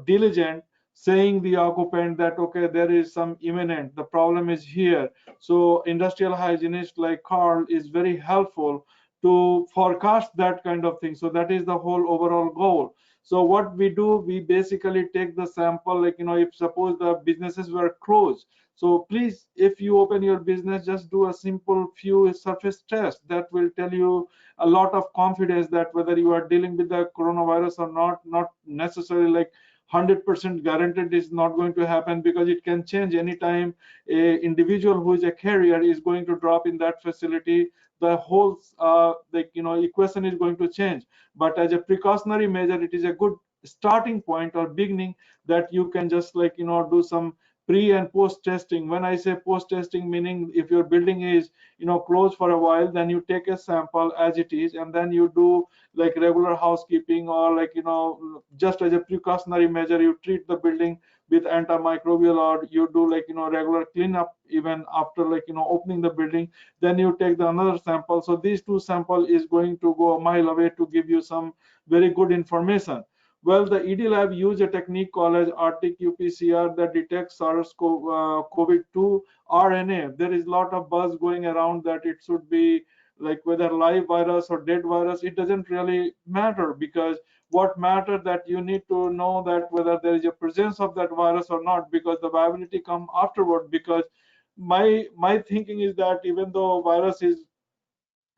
diligent, saying the occupant that, okay, there is some imminent, the problem is here. So industrial hygienist like Karl is very helpful to forecast that kind of thing. So that is the whole overall goal. So what we do, we basically take the sample, if suppose the businesses were closed. So please, if you open your business, just do a simple few surface tests. That will tell you a lot of confidence that whether you are dealing with the coronavirus or not necessarily 100% guaranteed is not going to happen, because it can change anytime a individual who is a carrier is going to drop in that facility. The whole equation is going to change. But as a precautionary measure, it is a good starting point or beginning that you can just do some pre and post testing. When I say post testing, meaning if your building is closed for a while, then you take a sample as it is, and then you do regular housekeeping, or just as a precautionary measure, you treat the building with antimicrobial, or you do regular cleanup even after opening the building. Then you take the another sample. So these two samples is going to go a mile away to give you some very good information. Well, the ED lab use a technique called as RT-qPCR that detects SARS-CoV-2 RNA. There is a lot of buzz going around that it should be whether live virus or dead virus. It doesn't really matter, because what matters that you need to know that whether there is a presence of that virus or not, because the viability come afterward. Because my thinking is that even though virus is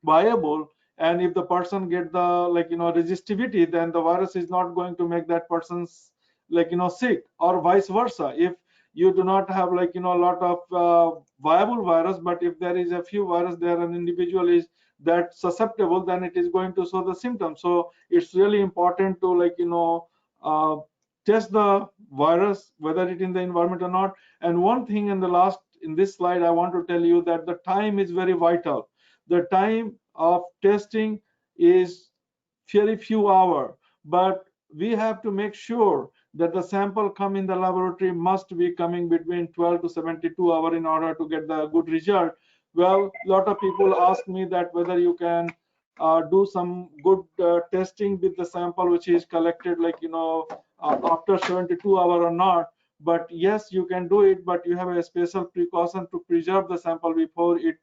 viable, and if the person get the resistivity, then the virus is not going to make that person's sick, or vice versa. If you do not have a lot of viable virus, but if there is a few virus there, an individual is that susceptible, then it is going to show the symptoms. So it's really important to test the virus whether it in the environment or not. And one thing in this slide I want to tell you that the time is very vital. The time of testing is very few hours, but we have to make sure that the sample come in the laboratory must be coming between 12 to 72 hours in order to get the good result. Well, a lot of people ask me that whether you can do some good testing with the sample which is collected after 72 hours or not. But yes, you can do it, but you have a special precaution to preserve the sample before it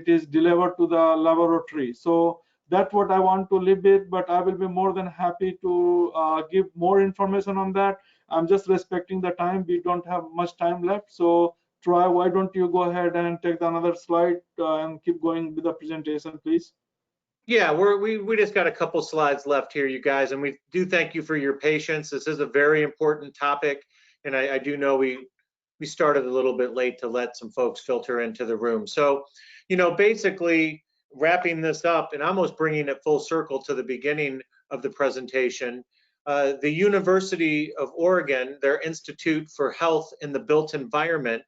is delivered to the laboratory. So that's what I want to leave it, but I will be more than happy to give more information on that. I'm just respecting the time. We don't have much time left. So Troy, why don't you go ahead and take another slide and keep going with the presentation, please? Yeah, we just got a couple slides left here, you guys, and we do thank you for your patience. This is a very important topic, and I do know we started a little bit late to let some folks filter into the room. So, basically wrapping this up and almost bringing it full circle to the beginning of the presentation, the University of Oregon, their Institute for Health in the Built Environment,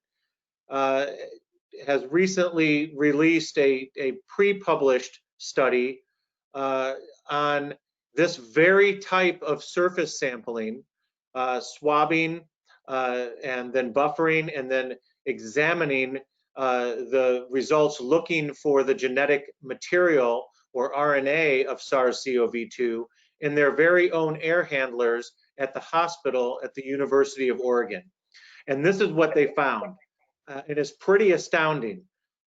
has recently released a pre-published study on this very type of surface sampling, swabbing, and then buffering, and then examining the results, looking for the genetic material or RNA of SARS-CoV-2 in their very own air handlers at the hospital at the University of Oregon. And this is what they found. It is pretty astounding.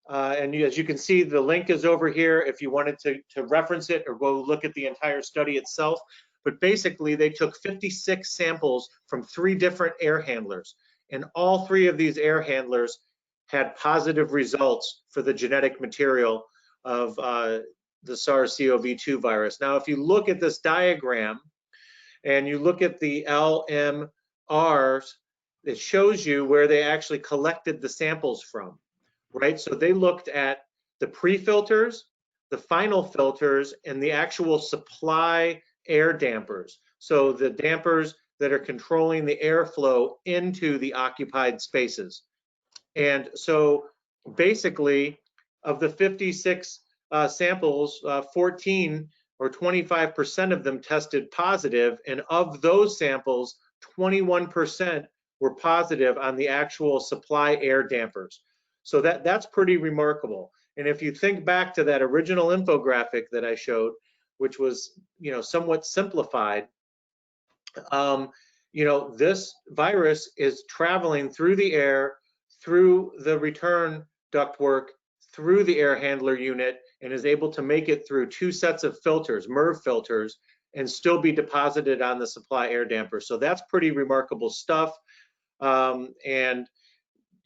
And as you can see, the link is over here if you wanted to reference it or go look at the entire study itself. But basically, they took 56 samples from 3 different air handlers, and all 3 of these air handlers had positive results for the genetic material of the SARS-CoV-2 virus. Now, if you look at this diagram and you look at the LMRs, it shows you where they actually collected the samples from, right? So they looked at the pre-filters, the final filters, and the actual supply air dampers. So the dampers that are controlling the airflow into the occupied spaces. And so basically, of the 56 samples, 14 or 25% of them tested positive, and of those samples, 21% were positive on the actual supply air dampers. So that's pretty remarkable. And if you think back to that original infographic that I showed, which was somewhat simplified, this virus is traveling through the air, through the return ductwork, through the air handler unit, and is able to make it through 2 sets of filters, MERV filters, and still be deposited on the supply air damper. So that's pretty remarkable stuff. And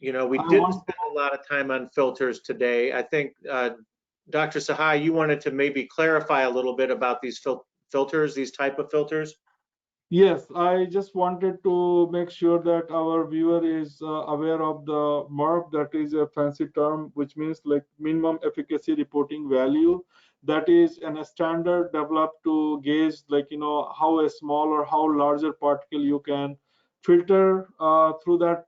we didn't spend a lot of time on filters today. I think Dr. Sahai, you wanted to maybe clarify a little bit about these filters, these type of filters. Yes, I just wanted to make sure that our viewer is aware of the MERV. That is a fancy term, which means like minimum efficacy reporting value. That is a standard developed to gauge how a small or how larger particle you can filter through that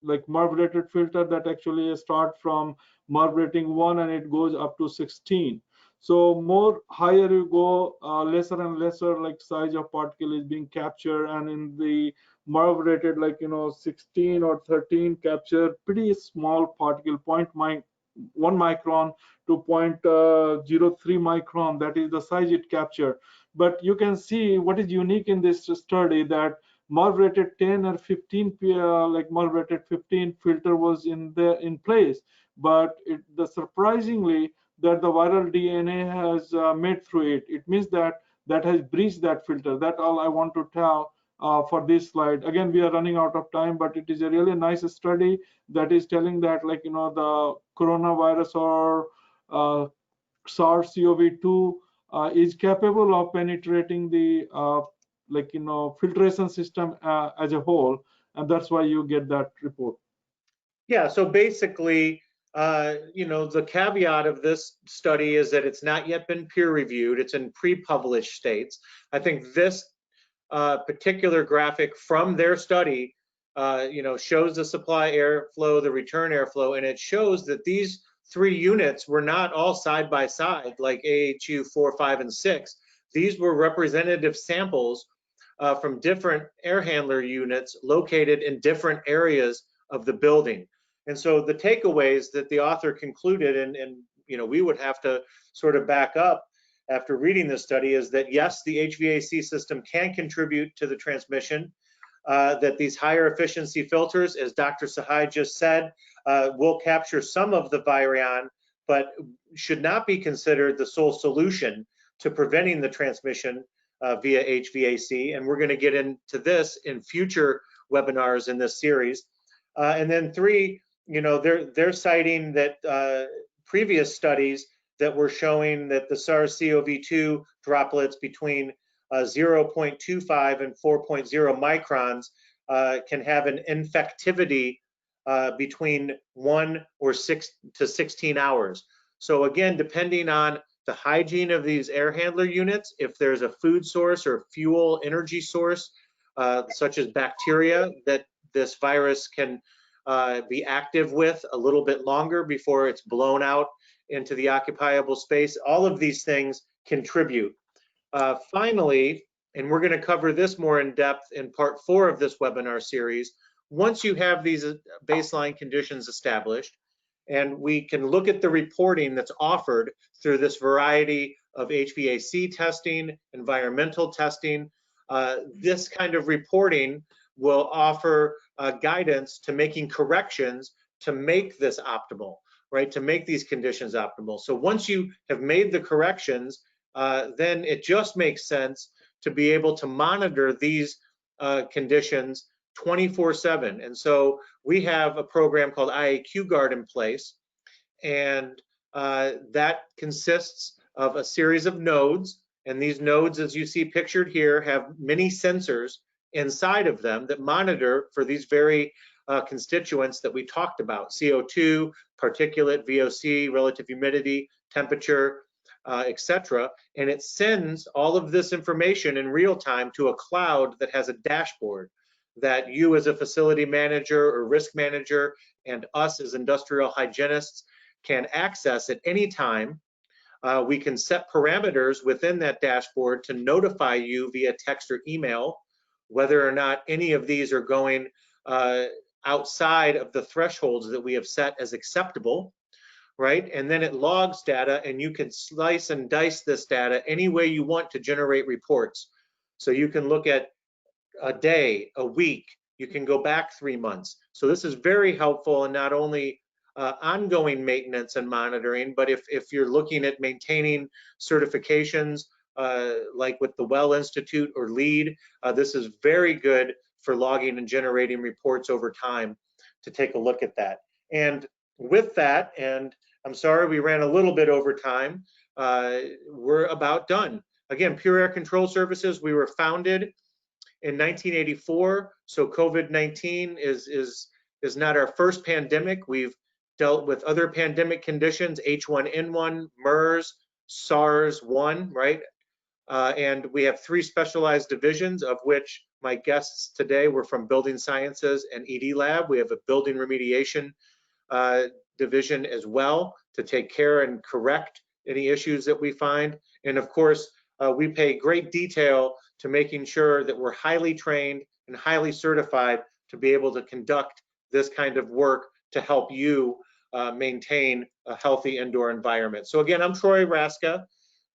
MERV rated filter that actually start from MERV rating 1 and it goes up to 16. So more higher you go, lesser and lesser size of particle is being captured, and in the MERV rated 16 or 13 capture pretty small particle, 1 micron to 0.03 micron. That is the size it captured. But you can see what is unique in this study, that MERV rated 10 or 15 MERV rated 15 filter was in place, but surprisingly that the viral DNA has made through it. It means that has breached that filter. That's all I want to tell for this slide. Again, we are running out of time, but it is a really nice study that is telling that the coronavirus or SARS-CoV-2 is capable of penetrating the filtration system as a whole, and that's why you get that report. Yeah, so basically, the caveat of this study is that it's not yet been peer reviewed. It's in pre-published states. I think this particular graphic from their study, shows the supply airflow, the return airflow, and it shows that these 3 units were not all side by side like AHU 4, 5, and 6. These were representative samples from different air handler units located in different areas of the building. And so the takeaways that the author concluded, and you know, we would have to sort of back up after reading this study, is that yes, the HVAC system can contribute to the transmission, that these higher efficiency filters, as Dr. Sahai just said, will capture some of the virion, but should not be considered the sole solution to preventing the transmission via HVAC. And we're going to get into this in future webinars in this series. And then 3, you know, they're citing that previous studies that were showing that the SARS-CoV-2 droplets between 0.25 and 4.0 microns can have an infectivity between 1 or 6 to 16 hours. So again, depending on the hygiene of these air handler units, if there's a food source or fuel energy source, such as bacteria, that this virus can be active with a little bit longer before it's blown out into the occupiable space, all of these things contribute. Finally, and we're going to cover this more in depth in part 4 of this webinar series, once you have these baseline conditions established, and we can look at the reporting that's offered through this variety of HVAC testing, environmental testing, this kind of reporting will offer guidance to making corrections to make this optimal, right? To make these conditions optimal. So once you have made the corrections, then it just makes sense to be able to monitor these conditions 24/7. And so we have a program called IAQ Guard in place, and that consists of a series of nodes. And these nodes, as you see pictured here, have many sensors inside of them that monitor for these very constituents that we talked about: CO2, particulate, VOC, relative humidity, temperature, etc. And it sends all of this information in real time to a cloud that has a dashboard that you as a facility manager or risk manager and us as industrial hygienists can access at any time. We can set parameters within that dashboard to notify you via text or email whether or not any of these are going outside of the thresholds that we have set as acceptable, right? And then it logs data, and you can slice and dice this data any way you want to generate reports. So you can look at a day, a week, you can go back 3 months. So this is very helpful in not only ongoing maintenance and monitoring, but if you're looking at maintaining certifications like with the Well Institute or LEED, this is very good for logging and generating reports over time to take a look at that. And with that, and I'm sorry we ran a little bit over time, we're about done. Again, Pure Air Control Services, we were founded in 1984, so COVID-19 is not our first pandemic. We've dealt with other pandemic conditions: H1N1, MERS, SARS-1, right? And we have 3 specialized divisions, of which my guests today were from Building Sciences and ED Lab. We have a building remediation division as well to take care and correct any issues that we find. And of course, we pay great detail to making sure that we're highly trained and highly certified to be able to conduct this kind of work to help you maintain a healthy indoor environment. So again, I'm Troy Raszka,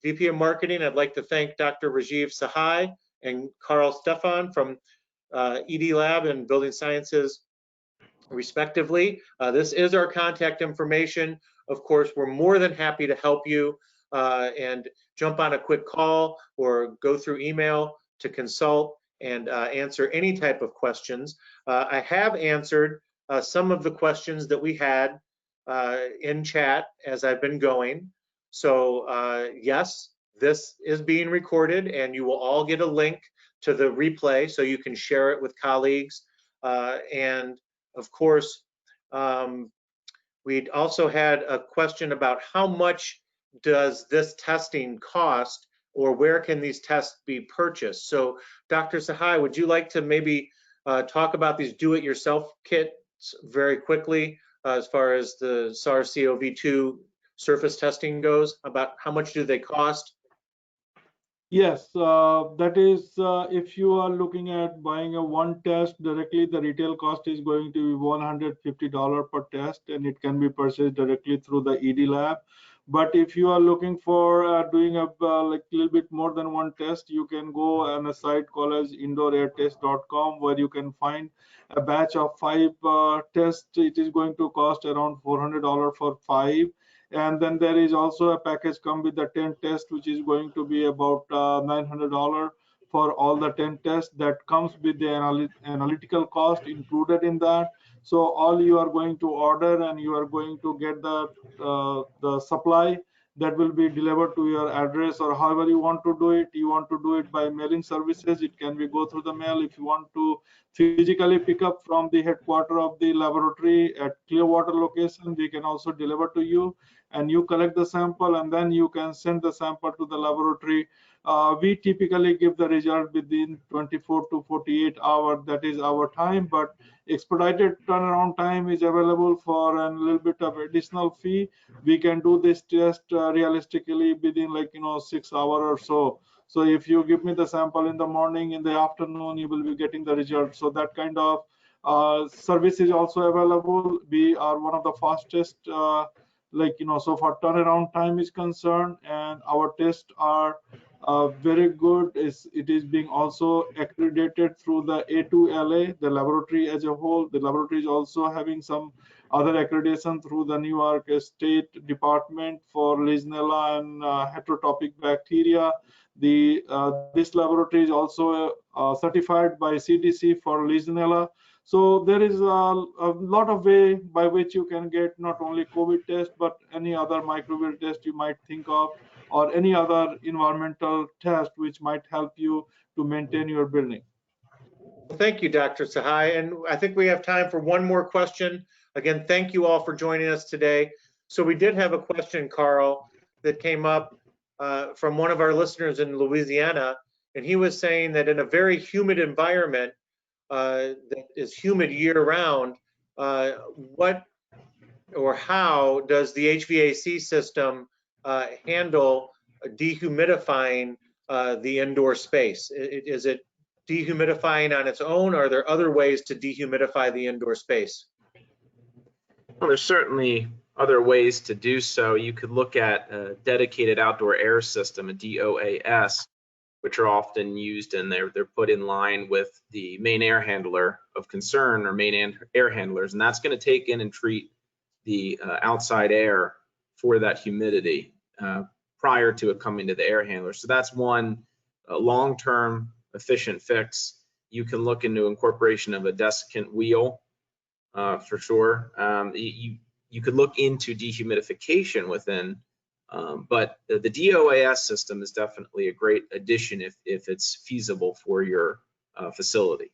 VP of Marketing. I'd like to thank Dr. Rajiv Sahai and Karl Stefan from ED Lab and Building Sciences, respectively. This is our contact information. Of course, we're more than happy to help you and jump on a quick call or go through email to consult and answer any type of questions. I have answered some of the questions that we had in chat as I've been going. So yes, this is being recorded, and you will all get a link to the replay so you can share it with colleagues. And of course, we'd also had a question about how much does this testing cost, or where can these tests be purchased? So Dr. Sahai, would you like to maybe talk about these do-it-yourself kits very quickly as far as the SARS-CoV-2 surface testing goes, about how much do they cost? Yes, that is, if you are looking at buying a one test directly, the retail cost is going to be $150 per test, and it can be purchased directly through the ED lab. But if you are looking for doing a like little bit more than one test, you can go on a site called as indoorairtest.com, where you can find a batch of 5 tests. It is going to cost around $400 for 5. And then there is also a package come with the 10 test, which is going to be about $900 for all the 10 tests. That comes with the analytical cost included in that. So all you are going to order, and you are going to get the supply that will be delivered to your address, or however you want to do it. You want to do it by mailing services, it can be go through the mail. If you want to physically pick up from the headquarter of the laboratory at Clearwater location, we can also deliver to you, and you collect the sample, and then you can send the sample to the laboratory. We typically give the result within 24 to 48 hours. That is our time, but expedited turnaround time is available for a little bit of additional fee. We can do this test realistically within 6 hours or so. So if you give me the sample in the morning, in the afternoon, you will be getting the result. So that kind of service is also available. We are one of the fastest so far turnaround time is concerned, and our tests are very good. It is being also accredited through the A2LA, the laboratory as a whole. The laboratory is also having some other accreditation through the New York State Department for Legionella and heterotopic bacteria. This laboratory is also certified by CDC for Legionella. So there is a lot of way by which you can get not only COVID test, but any other microbial test you might think of, or any other environmental test which might help you to maintain your building. Thank you, Dr. Sahai. And I think we have time for one more question. Again, thank you all for joining us today. So we did have a question, Karl, that came up from one of our listeners in Louisiana, and he was saying that in a very humid environment that is humid year-round, what or how does the HVAC system handle dehumidifying the indoor space? Is it dehumidifying on its own, or are there other ways to dehumidify the indoor space? Well, there's certainly other ways to do so. You could look at a dedicated outdoor air system, a DOAS, which are often used, and they're put in line with the main air handler of concern, or main air handlers, and that's going to take in and treat the outside air for that humidity prior to it coming to the air handler. So that's one long-term efficient fix. You can look into incorporation of a desiccant wheel for sure. You could look into dehumidification within, but the DOAS system is definitely a great addition if it's feasible for your facility.